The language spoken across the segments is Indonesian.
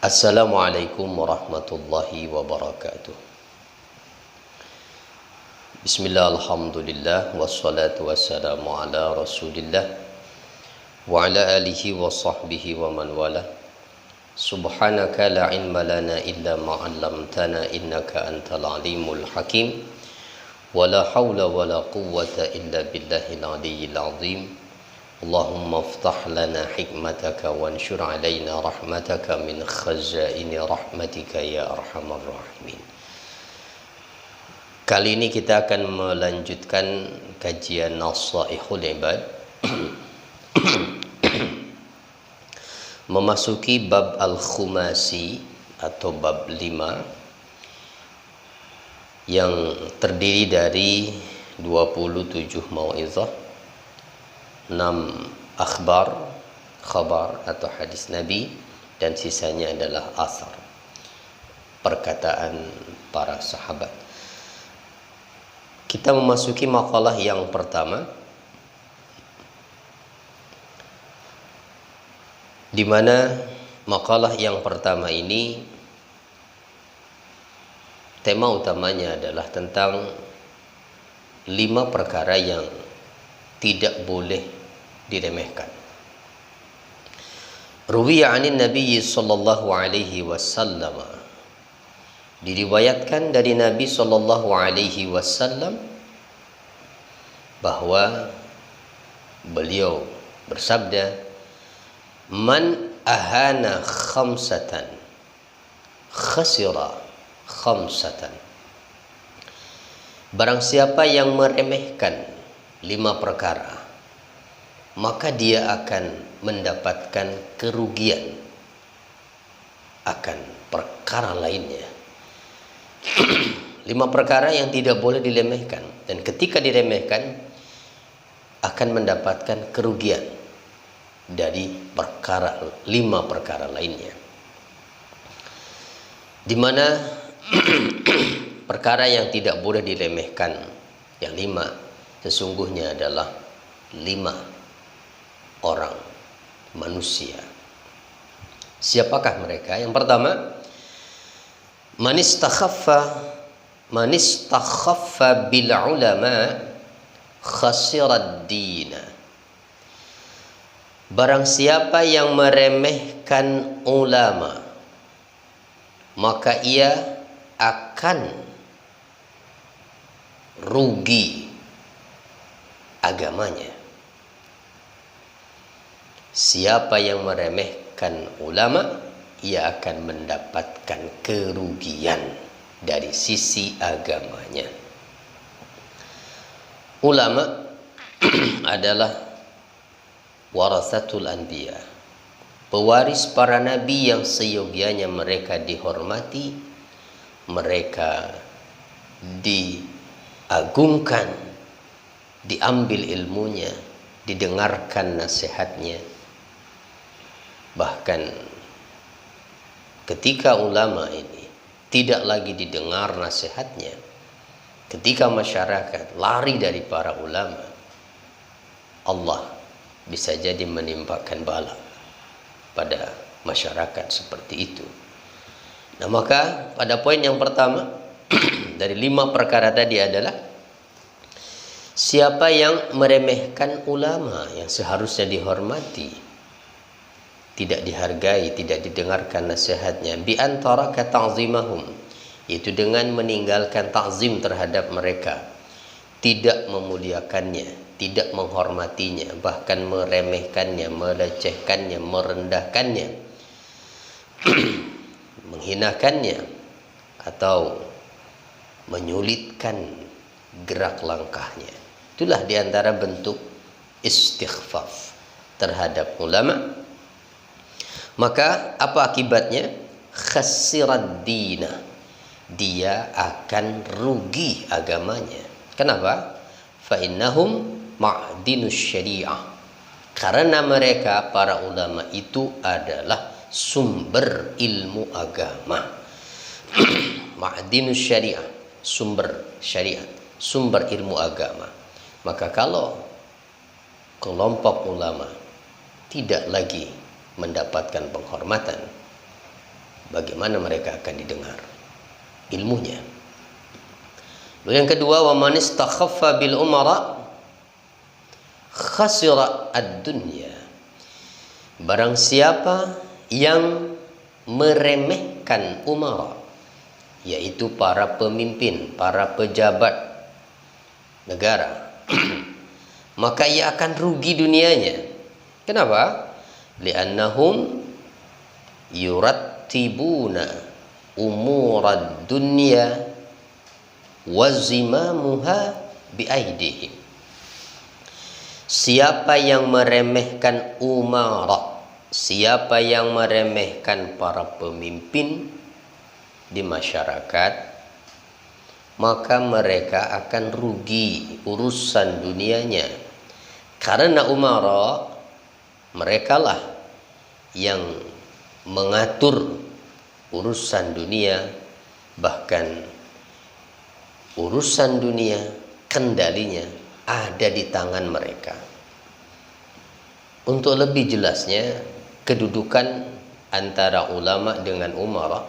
Assalamualaikum warahmatullahi wabarakatuh. Bismillah, alhamdulillah, wassalatu wassalamu ala rasulillah wa ala alihi wa sahbihi wa man wala. Subhanaka la ilma lana illa ma 'allamtana innaka antal alimul hakim. Wa la hawla wa la quwwata illa billahil aliyyil azim. Allahumma aftah lana hikmataka wanshur alaina rahmataka min khazaini rahmatika ya arhamar rahimin. Kali ini kita akan melanjutkan kajian Nasaihul Ibad memasuki bab Al-Khumasi atau bab 5 yang terdiri dari 27 mau'izah, 6 khabar atau hadis Nabi, dan sisanya adalah asar, perkataan para sahabat. Kita memasuki makalah yang pertama, di mana makalah yang pertama ini tema utamanya adalah tentang 5 perkara yang tidak boleh diremehkan. Ruwiya 'anin Nabi sallallahu alaihi wasallam, diriwayatkan dari Nabi sallallahu alaihi wasallam bahwa beliau bersabda, "Man ahana khamsatan khasira khamsatan." Barang siapa yang meremehkan 5 perkara, maka dia akan mendapatkan kerugian akan perkara lainnya. 5 perkara yang tidak boleh diremehkan, dan ketika diremehkan akan mendapatkan kerugian dari 5 perkara lainnya. Di mana perkara yang tidak boleh diremehkan yang 5 sesungguhnya adalah 5 orang manusia. Siapakah mereka? Yang pertama, man istakhaffa bil ulama khasirad dina. Barang siapa yang meremehkan ulama, maka ia akan rugi agamanya. Siapa yang meremehkan ulama, ia akan mendapatkan kerugian dari sisi agamanya. Ulama adalah warasatul anbiya, pewaris para nabi yang seyogianya mereka dihormati, mereka diagungkan, diambil ilmunya, didengarkan nasihatnya. Bahkan ketika ulama ini tidak lagi didengar nasihatnya, ketika masyarakat lari dari para ulama, Allah bisa jadi menimpakan bala pada masyarakat seperti itu. Nah, maka pada poin yang pertama dari 5 perkara tadi adalah siapa yang meremehkan ulama yang seharusnya dihormati, tidak dihargai, tidak didengarkan nasihatnya, bi antara ta'zimahum, yaitu dengan meninggalkan ta'zim terhadap mereka, tidak memuliakannya, tidak menghormatinya, bahkan meremehkannya, melecehkannya, merendahkannya, menghinakannya, atau menyulitkan gerak langkahnya. Itulah diantara bentuk istighfaf terhadap ulama. Maka apa akibatnya? Khasirad dina, dia akan rugi agamanya. Kenapa? Fa innahum ma'dinus syariah, karena mereka para ulama itu adalah sumber ilmu agama. Ma'dinus syariah, sumber syariat, sumber ilmu agama. Maka kalau kelompok ulama tidak lagi mendapatkan penghormatan, bagaimana mereka akan didengar ilmunya. Lalu yang kedua, wa man istakhaffa bil umara khasira ad-dunya. Barang siapa yang meremehkan umara, yaitu para pemimpin, para pejabat negara, maka ia akan rugi dunianya. Kenapa? Li'annahum yurattibuna umurad dunya wa zimamuha biaidihim. Siapa yang meremehkan umara, siapa yang meremehkan para pemimpin di masyarakat, maka mereka akan rugi urusan dunianya. Karena umara, merekalah yang mengatur urusan dunia, bahkan urusan dunia kendalinya ada di tangan mereka. Untuk lebih jelasnya kedudukan antara ulama dengan umara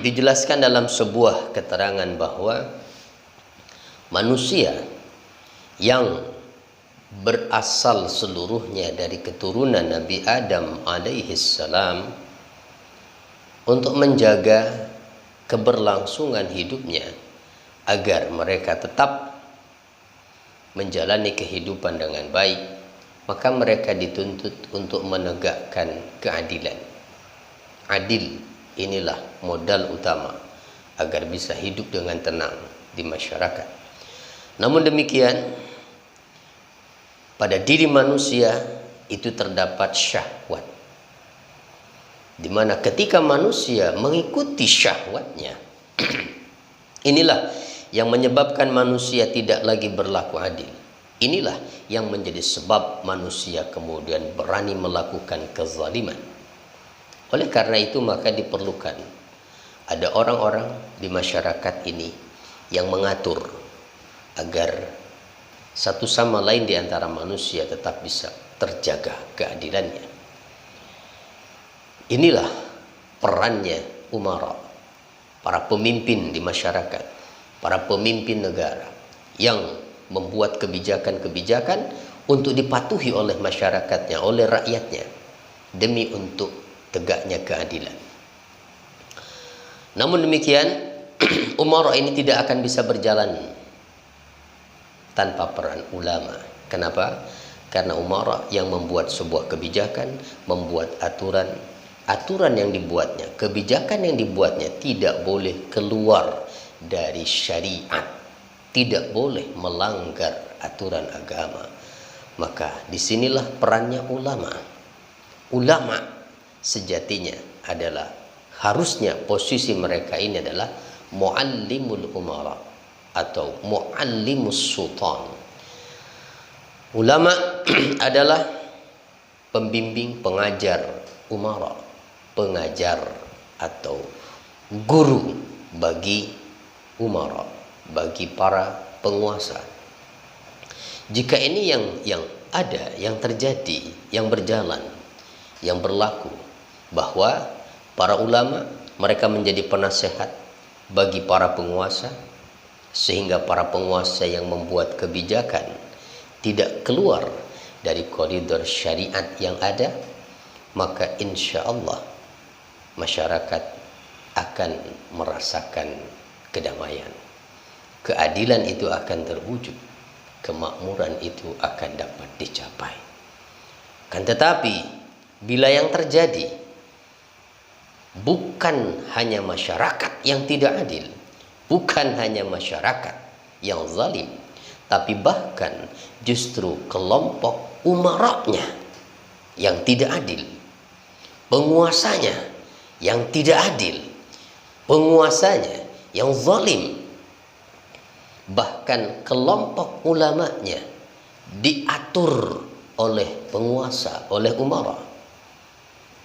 dijelaskan dalam sebuah keterangan bahwa manusia yang berasal seluruhnya dari keturunan Nabi Adam alaihi salam, untuk menjaga keberlangsungan hidupnya agar mereka tetap menjalani kehidupan dengan baik, maka mereka dituntut untuk menegakkan keadilan. Adil inilah modal utama agar bisa hidup dengan tenang di masyarakat. Namun demikian, pada diri manusia itu terdapat syahwat, di mana ketika manusia mengikuti syahwatnya, inilah yang menyebabkan manusia tidak lagi berlaku adil. Inilah yang menjadi sebab manusia kemudian berani melakukan kezaliman. Oleh karena itu maka diperlukan ada orang-orang di masyarakat ini yang mengatur agar satu sama lain di antara manusia tetap bisa terjaga keadilannya. Inilah perannya umara, para pemimpin di masyarakat, para pemimpin negara yang membuat kebijakan-kebijakan untuk dipatuhi oleh masyarakatnya, oleh rakyatnya, demi untuk tegaknya keadilan. Namun demikian, umara ini tidak akan bisa berjalan tanpa peran ulama. Kenapa? Karena umara yang membuat sebuah kebijakan, membuat aturan yang dibuatnya, kebijakan yang dibuatnya tidak boleh keluar dari syariat, tidak boleh melanggar aturan agama. Maka disinilah perannya ulama. Ulama sejatinya adalah, harusnya posisi mereka ini adalah muallimul umara atau muallimus sultan. Ulama adalah pembimbing, pengajar umara, pengajar atau guru bagi umara, bagi para penguasa. Jika ini yang ada, yang terjadi, yang berjalan, yang berlaku, bahwa para ulama mereka menjadi penasehat bagi para penguasa, sehingga para penguasa yang membuat kebijakan tidak keluar dari koridor syariat yang ada, maka insya Allah masyarakat akan merasakan kedamaian. Keadilan itu akan terwujud, kemakmuran itu akan dapat dicapai. Kan tetapi bila yang terjadi bukan hanya masyarakat yang tidak adil, bukan hanya masyarakat yang zalim, tapi bahkan justru kelompok umaranya yang tidak adil, penguasanya yang tidak adil, penguasanya yang zalim, bahkan kelompok ulamanya diatur oleh penguasa, oleh umara.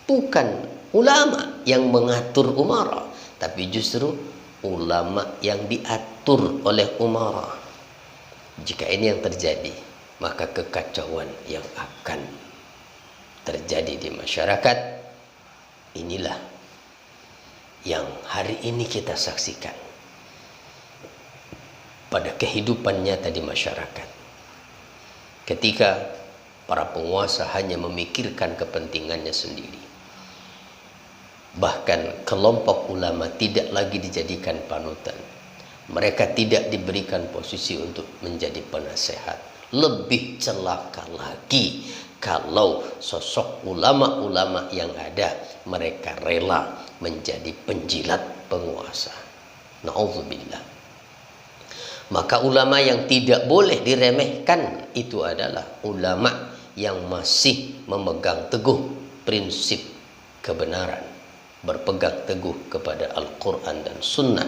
Bukan ulama yang mengatur umara, tapi justru ulama yang diatur oleh umara. Jika ini yang terjadi, maka kekacauan yang akan terjadi di masyarakat, inilah yang hari ini kita saksikan pada kehidupan nyata di masyarakat. Ketika para penguasa hanya memikirkan kepentingannya sendiri. Bahkan kelompok ulama tidak lagi dijadikan panutan. Mereka tidak diberikan posisi untuk menjadi penasehat. Lebih celaka lagi kalau sosok ulama-ulama yang ada, mereka rela menjadi penjilat penguasa. Na'udzubillah. Maka ulama yang tidak boleh diremehkan itu adalah ulama yang masih memegang teguh prinsip kebenaran, berpegang teguh kepada Al-Quran dan Sunnah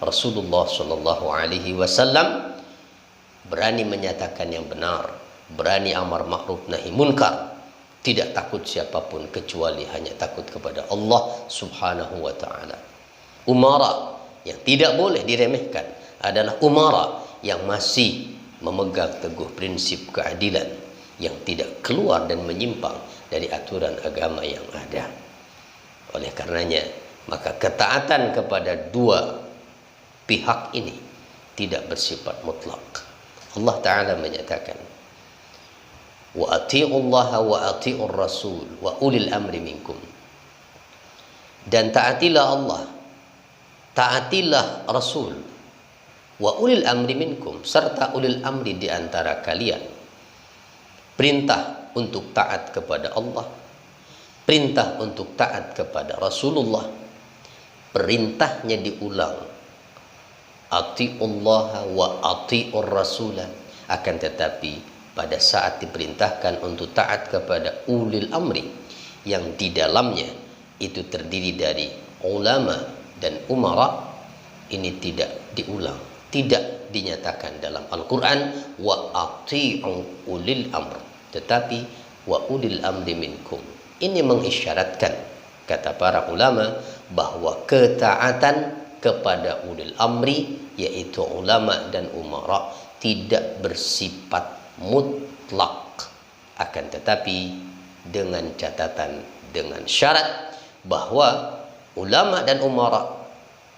Rasulullah Shallallahu Alaihi Wasallam, berani menyatakan yang benar, berani amar ma'ruf nahi munkar, tidak takut siapapun kecuali hanya takut kepada Allah Subhanahu wa Ta'ala. Umara yang tidak boleh diremehkan adalah umara yang masih memegang teguh prinsip keadilan, yang tidak keluar dan menyimpang dari aturan agama yang ada. Oleh karenanya, maka ketaatan kepada dua pihak ini tidak bersifat mutlak. Allah Ta'ala menyatakan, wa ati'ullaha wa ati'ur rasul wa ulil amri minkum. Dan taatilah Allah, taatilah Rasul, wa ulil amri minkum, serta ulil amri di antara kalian. Perintah untuk taat kepada Allah, perintah untuk taat kepada Rasulullah. Perintahnya diulang, atiullaha wa atiur rasulah. Akan tetapi pada saat diperintahkan untuk taat kepada ulil amri, yang di dalamnya itu terdiri dari ulama dan umara, ini tidak diulang, tidak dinyatakan dalam Al-Quran wa ati'u ulil amr, tetapi wa ulil amri minkum. Ini mengisyaratkan, kata para ulama, bahwa ketaatan kepada ulil amri, yaitu ulama dan umara, tidak bersifat mutlak, akan tetapi dengan catatan, dengan syarat bahwa ulama dan umara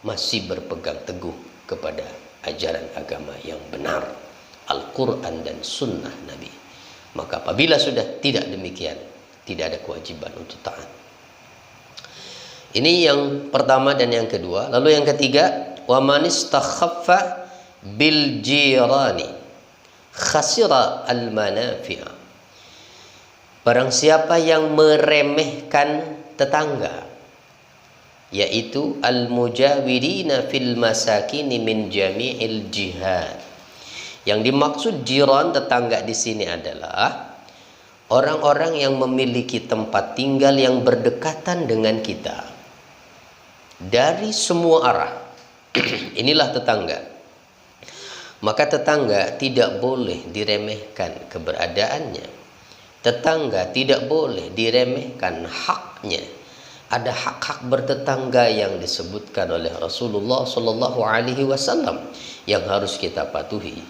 masih berpegang teguh kepada ajaran agama yang benar, Al-Quran dan Sunnah Nabi. Maka apabila sudah tidak demikian, tidak ada kewajiban untuk taat. Ini yang pertama dan yang kedua. Lalu yang ketiga, wa man istakhaffa bil jirani khasira al manafi'a. Barang siapa yang meremehkan tetangga, yaitu al-mujawirina fil masakini min jami'il jihad. Yang dimaksud jiran, tetangga di sini adalah orang-orang yang memiliki tempat tinggal yang berdekatan dengan kita dari semua arah. Inilah tetangga. Maka tetangga tidak boleh diremehkan keberadaannya. Tetangga tidak boleh diremehkan haknya. Ada hak-hak bertetangga yang disebutkan oleh Rasulullah Shallallahu Alaihi Wasallam yang harus kita patuhi.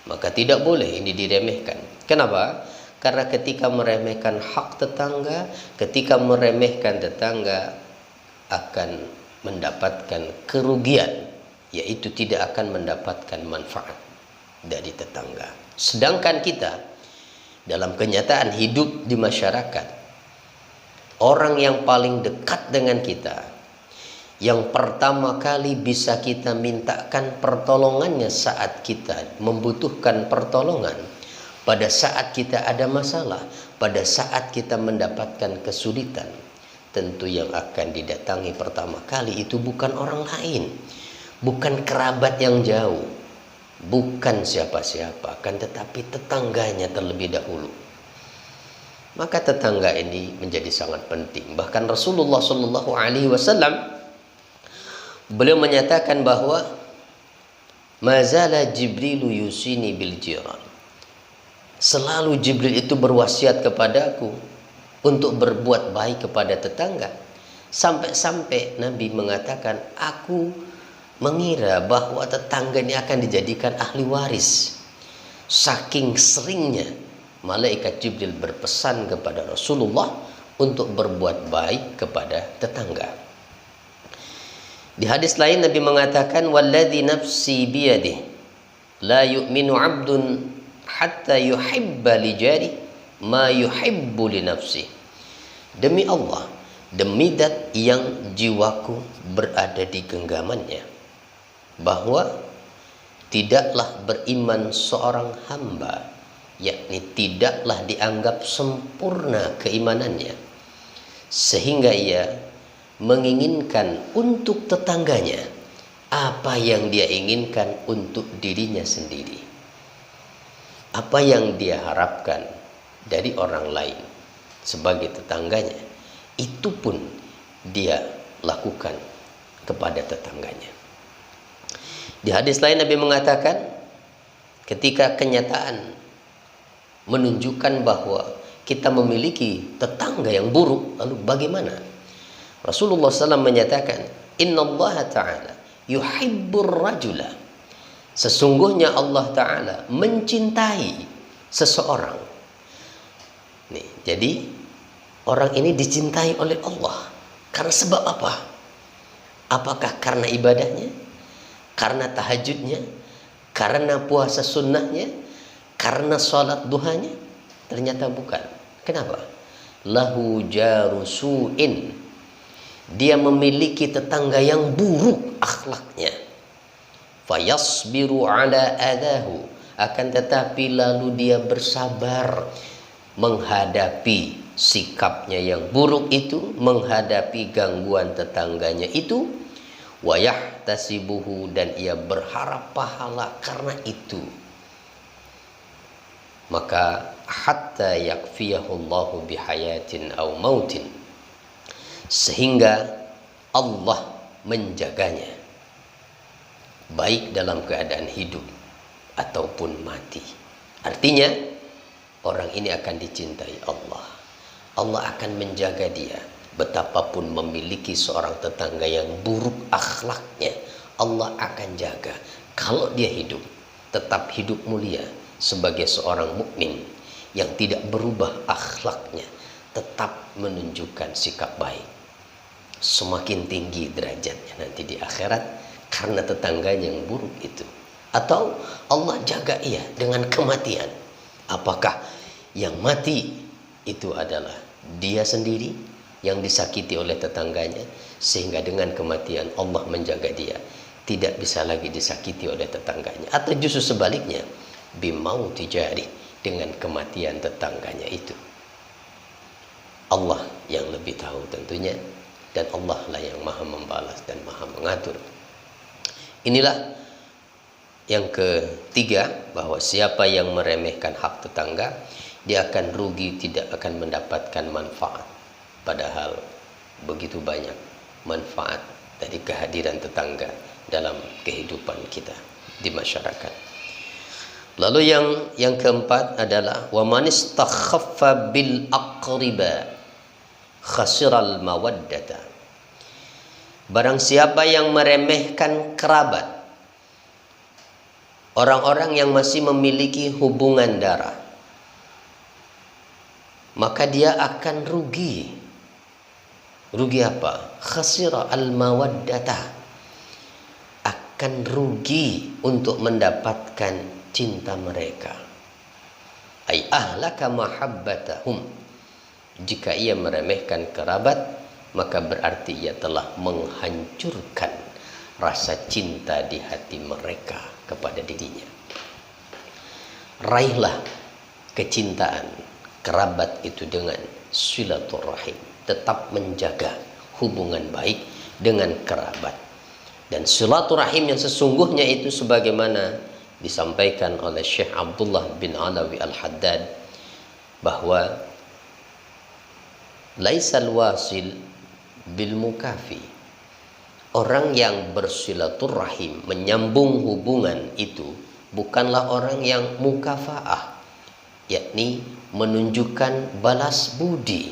Maka tidak boleh ini diremehkan. Kenapa? Karena ketika meremehkan hak tetangga, ketika meremehkan tetangga, akan mendapatkan kerugian, yaitu tidak akan mendapatkan manfaat dari tetangga. Sedangkan kita dalam kenyataan hidup di masyarakat, orang yang paling dekat dengan kita, yang pertama kali bisa kita mintakan pertolongannya saat kita membutuhkan pertolongan, pada saat kita ada masalah, pada saat kita mendapatkan kesulitan, tentu yang akan didatangi pertama kali itu bukan orang lain, bukan kerabat yang jauh, bukan siapa-siapa, kan tetapi tetangganya terlebih dahulu. Maka tetangga ini menjadi sangat penting. Bahkan Rasulullah Shallallahu Alaihi Wasallam beliau menyatakan bahwa mazala Jibrilu yusini bil jiran. Selalu Jibril itu berwasiat kepadaku untuk berbuat baik kepada tetangga. Sampai-sampai Nabi mengatakan, aku mengira bahwa tetangga ini akan dijadikan ahli waris. Saking seringnya malaikat Jibril berpesan kepada Rasulullah untuk berbuat baik kepada tetangga. Di hadis lain Nabi mengatakan, walladzi nafsi biyadihi la yu'minu 'abdun hatta yuhibba li jari ma yuhibbu li nafsi. Demi Allah, demi zat yang jiwaku berada di genggamannya, bahwa tidaklah beriman seorang hamba, yakni tidaklah dianggap sempurna keimanannya, sehingga ia menginginkan untuk tetangganya apa yang dia inginkan untuk dirinya sendiri. Apa yang dia harapkan dari orang lain sebagai tetangganya, itu pun dia lakukan kepada tetangganya. Di hadis lain Nabi mengatakan, ketika kenyataan menunjukkan bahwa kita memiliki tetangga yang buruk, lalu bagaimana? Rasulullah SAW menyatakan, innallaha ta'ala yuhibbur rajula, sesungguhnya Allah Ta'ala mencintai seseorang. Nih, jadi orang ini dicintai oleh Allah karena sebab apa? Apakah karena ibadahnya? Karena tahajudnya? Karena puasa sunnahnya? Karena sholat duhanya? Ternyata bukan. Kenapa? Lahu jarusu'in, dia memiliki tetangga yang buruk akhlaknya. Fayasbiru ala adahu, akan tetapi lalu dia bersabar menghadapi sikapnya yang buruk itu, menghadapi gangguan tetangganya itu. Wayahtasibuhu, dan ia berharap pahala karena itu. Maka hatta yakfiyahullahu bihayatin aw mautin, sehingga Allah menjaganya baik dalam keadaan hidup ataupun mati. Artinya orang ini akan dicintai Allah. Allah akan menjaga dia. Betapapun memiliki seorang tetangga yang buruk akhlaknya, Allah akan jaga. Kalau dia hidup, tetap hidup mulia sebagai seorang mukmin yang tidak berubah akhlaknya, tetap menunjukkan sikap baik, semakin tinggi derajatnya nanti di akhirat karena tetangganya yang buruk itu. Atau Allah jaga ia dengan kematian. Apakah yang mati itu adalah dia sendiri yang disakiti oleh tetangganya, sehingga dengan kematian Allah menjaga dia tidak bisa lagi disakiti oleh tetangganya? Atau justru sebaliknya, bimauti jari, dengan kematian tetangganya itu? Allah yang lebih tahu tentunya, dan Allah lah yang maha membalas dan maha mengatur. Inilah yang ketiga, bahwa siapa yang meremehkan hak tetangga, dia akan rugi, tidak akan mendapatkan manfaat. Padahal begitu banyak manfaat dari kehadiran tetangga dalam kehidupan kita di masyarakat. Lalu yang keempat adalah wa man istakhaffa bil aqriba khasiral mawaddata. Barang siapa yang meremehkan kerabat, orang-orang yang masih memiliki hubungan darah, maka dia akan rugi. Rugi apa? Khasira al-mawaddata, akan rugi untuk mendapatkan cinta mereka. Ay ahlaka mahabbatahum, jika ia meremehkan kerabat, maka berarti ia telah menghancurkan rasa cinta di hati mereka kepada dirinya. Raihlah kecintaan kerabat itu dengan silaturahim, tetap menjaga hubungan baik dengan kerabat. Dan silaturahim yang sesungguhnya itu sebagaimana disampaikan oleh Syekh Abdullah bin Alawi Al-Haddad, bahwa laisal wasil bil mukafi, orang yang bersilaturahim, menyambung hubungan itu bukanlah orang yang mukafaah, yakni menunjukkan balas budi,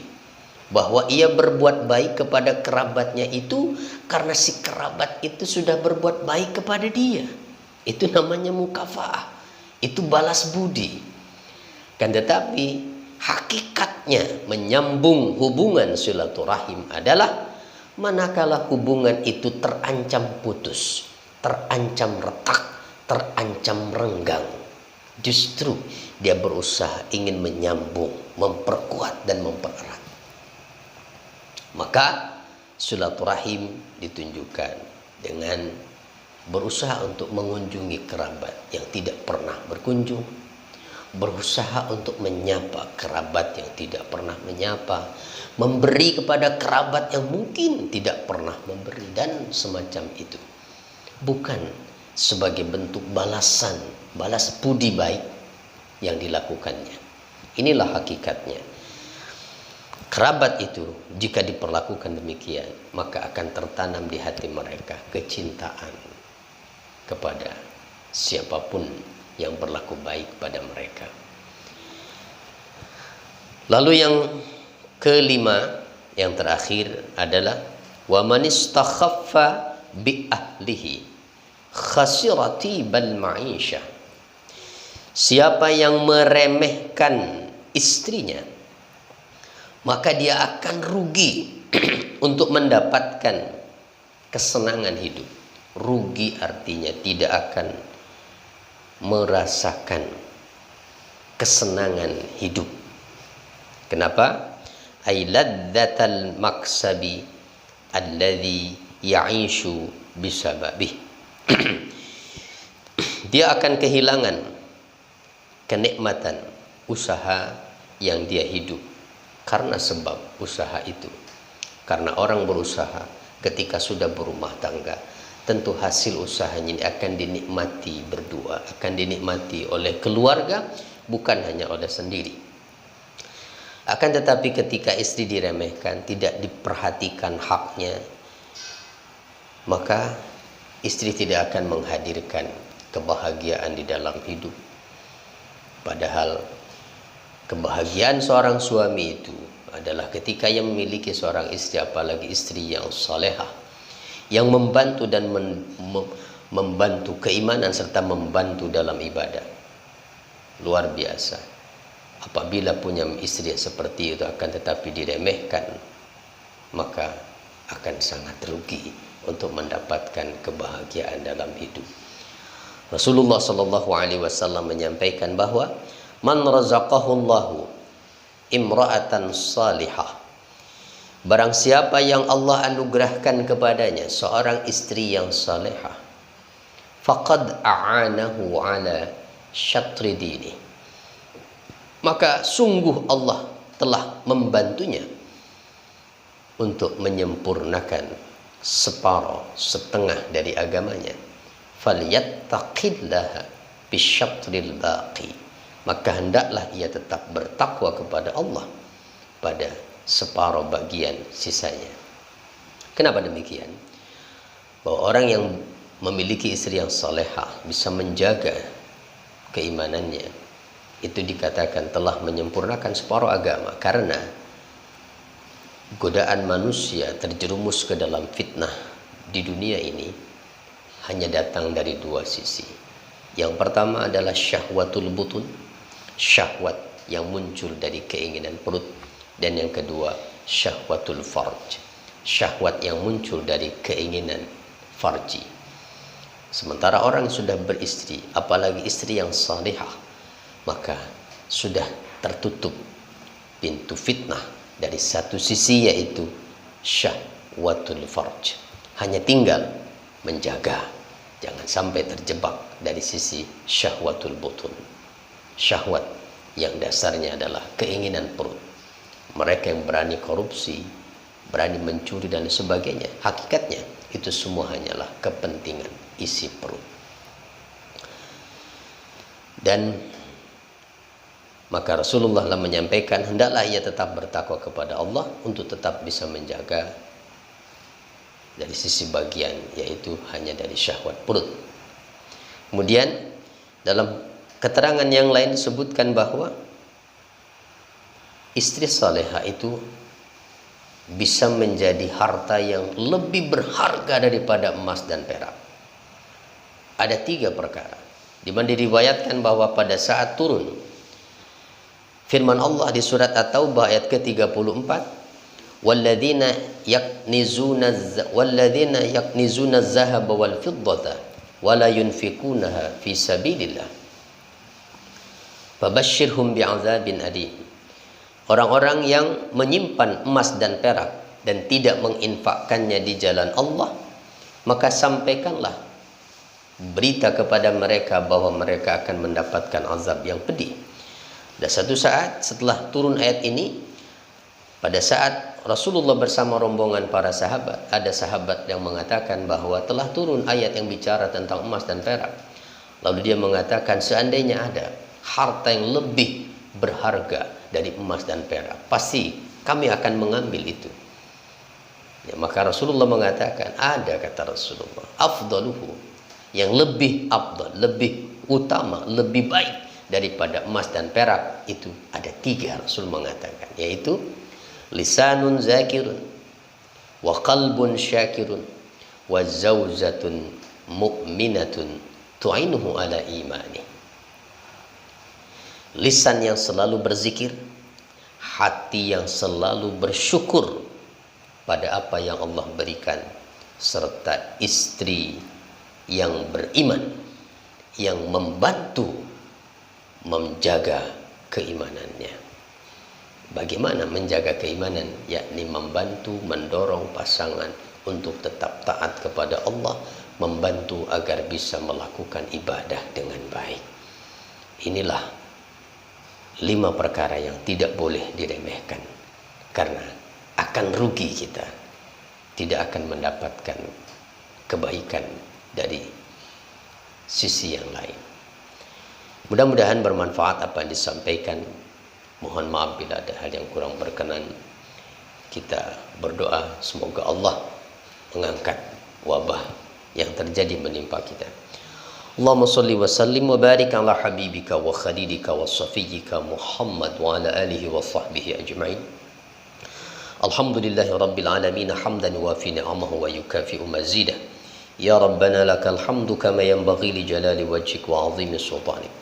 bahwa ia berbuat baik kepada kerabatnya itu karena si kerabat itu sudah berbuat baik kepada dia. Itu namanya mukafaah, itu balas budi. Kan tetapi hakikatnya menyambung hubungan silaturahim adalah Manakala hubungan itu terancam putus, terancam retak, terancam renggang, justru dia berusaha ingin menyambung, memperkuat dan mempererat. Maka silaturahim ditunjukkan dengan berusaha untuk mengunjungi kerabat yang tidak pernah berkunjung, berusaha untuk menyapa kerabat yang tidak pernah menyapa, memberi kepada kerabat yang mungkin tidak pernah memberi, dan semacam itu. Bukan sebagai bentuk balasan, balas budi baik yang dilakukannya. Inilah hakikatnya. Kerabat itu jika diperlakukan demikian, maka akan tertanam di hati mereka kecintaan kepada siapapun yang berlaku baik pada mereka. Lalu yang kelima, yang terakhir adalah wa man istakhaffa bi ahlihi khasirati bal ma'isyah. Siapa yang meremehkan istrinya, maka dia akan rugi untuk mendapatkan kesenangan hidup. Rugi artinya tidak akan merasakan kesenangan hidup. Kenapa? Ay ladzatal maksabi alladhi ya'ishu bisababih. Dia akan kehilangan kenikmatan usaha yang dia hidup karena sebab usaha itu. Karena orang berusaha ketika sudah berumah tangga, tentu hasil usahanya ini akan dinikmati berdua, akan dinikmati oleh keluarga, bukan hanya oleh sendiri. Akan tetapi ketika istri diremehkan, tidak diperhatikan haknya, maka istri tidak akan menghadirkan kebahagiaan di dalam hidup. Padahal kebahagiaan seorang suami itu adalah ketika ia memiliki seorang istri, apalagi istri yang salehah, yang membantu dan membantu keimanan serta membantu dalam ibadah. Luar biasa. Apabila punya istri seperti itu akan tetapi diremehkan, maka akan sangat rugi untuk mendapatkan kebahagiaan dalam hidup. Rasulullah sallallahu alaihi wasallam menyampaikan bahwa man razaqahullahu imra'atan salihah, barang siapa yang Allah anugerahkan kepadanya seorang istri yang salihah, faqad a'anahu ala syatri dini, maka sungguh Allah telah membantunya untuk menyempurnakan separuh, setengah dari agamanya. Falyattaqillaha bisyatril baqi, maka hendaklah ia tetap bertakwa kepada Allah pada separuh bagian sisanya. Kenapa demikian? Bahwa orang yang memiliki istri yang salehah bisa menjaga keimanannya, itu dikatakan telah menyempurnakan separuh agama, karena godaan manusia terjerumus ke dalam fitnah di dunia ini hanya datang dari dua sisi. Yang pertama adalah syahwatul butun, syahwat yang muncul dari keinginan perut, dan yang kedua syahwatul farj, syahwat yang muncul dari keinginan farji. Sementara orang sudah beristri, apalagi istri yang salihah, maka sudah tertutup pintu fitnah dari satu sisi, yaitu syahwatul farj. Hanya tinggal menjaga jangan sampai terjebak dari sisi syahwatul butun, syahwat yang dasarnya adalah keinginan perut. Mereka yang berani korupsi, berani mencuri dan sebagainya, hakikatnya itu semua hanyalah kepentingan isi perut. Dan maka Rasulullah menyampaikan hendaklah ia tetap bertakwa kepada Allah untuk tetap bisa menjaga dari sisi bagian, yaitu hanya dari syahwat perut. Kemudian dalam keterangan yang lain disebutkan bahwa istri salehah itu bisa menjadi harta yang lebih berharga daripada emas dan perak. Ada 3 perkara di mana diriwayatkan bahwa pada saat turun firman Allah di surat At-Taubah ayat ke-34, walladzina yaknizuna az-zahaba wal fiddata wa la yunfikunaha fi sabilillah fabashshirhum bi'adzabin alim. Orang-orang yang menyimpan emas dan perak dan tidak menginfakkannya di jalan Allah, maka sampaikanlah berita kepada mereka bahwa mereka akan mendapatkan azab yang pedih. Dan satu saat setelah turun ayat ini, pada saat Rasulullah bersama rombongan para sahabat, ada sahabat yang mengatakan bahwa telah turun ayat yang bicara tentang emas dan perak. Lalu dia mengatakan, seandainya ada harta yang lebih berharga dari emas dan perak, pasti kami akan mengambil itu. Ya, maka Rasulullah mengatakan, ada, kata Rasulullah, afdaluhu, yang lebih afdal, lebih utama, lebih baik daripada emas dan perak itu ada 3. Rasul mengatakan, yaitu lisanun zakirun wa qalbun syakirun wa zawjatun mu'minatun tu'inuhu ala imani. Lisan yang selalu berzikir, hati yang selalu bersyukur pada apa yang Allah berikan, serta istri yang beriman yang membantu menjaga keimanannya. Bagaimana menjaga keimanan? Yakni membantu, mendorong pasangan untuk tetap taat kepada Allah, membantu agar bisa melakukan ibadah dengan baik. Inilah 5 perkara yang tidak boleh diremehkan, karena akan rugi kita, tidak akan mendapatkan kebaikan dari sisi yang lain. Mudah-mudahan bermanfaat apa yang disampaikan. Mohon maaf bila ada hal yang kurang berkenan. Kita berdoa semoga Allah mengangkat wabah yang terjadi menimpa kita. Allahumma salli wa sallim wa barik ala habibika wa khalilika wa safiyyika Muhammad wa ala alihi wa sahbihi ajma'in. Alhamdulillahi rabbil alamin hamdan yuwafi ni'amahu wa yukafi'u mazidah. Ya Rabbana lakal hamdu kama yanbaghi li jalali wajhik wa 'azimi sultanik.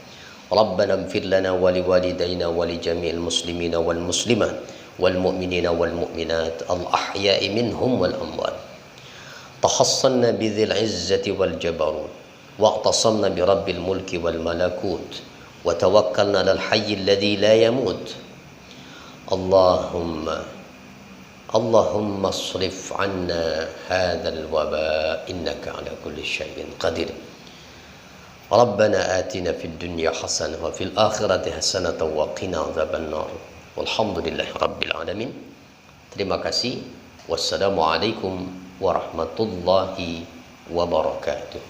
ربنا اغفر لنا ولوالدينا ولجميع المسلمين والمسلمات والمؤمنين والمؤمنات الأحياء منهم والأموات. تحصنا بذي العزة والجبروت واعتصمنا برب الملك والملكوت وتوكلنا على الحي الذي لا يموت. اللهم اصرف عنا هذا الوباء إنك على كل شيء قدير. ربنا آتنا في الدنيا حسنة وفي الآخرة حسنة وقنا عذاب النار والحمد لله رب العالمين. Terima kasih. Wassalamualaikum warahmatullahi wabarakatuh.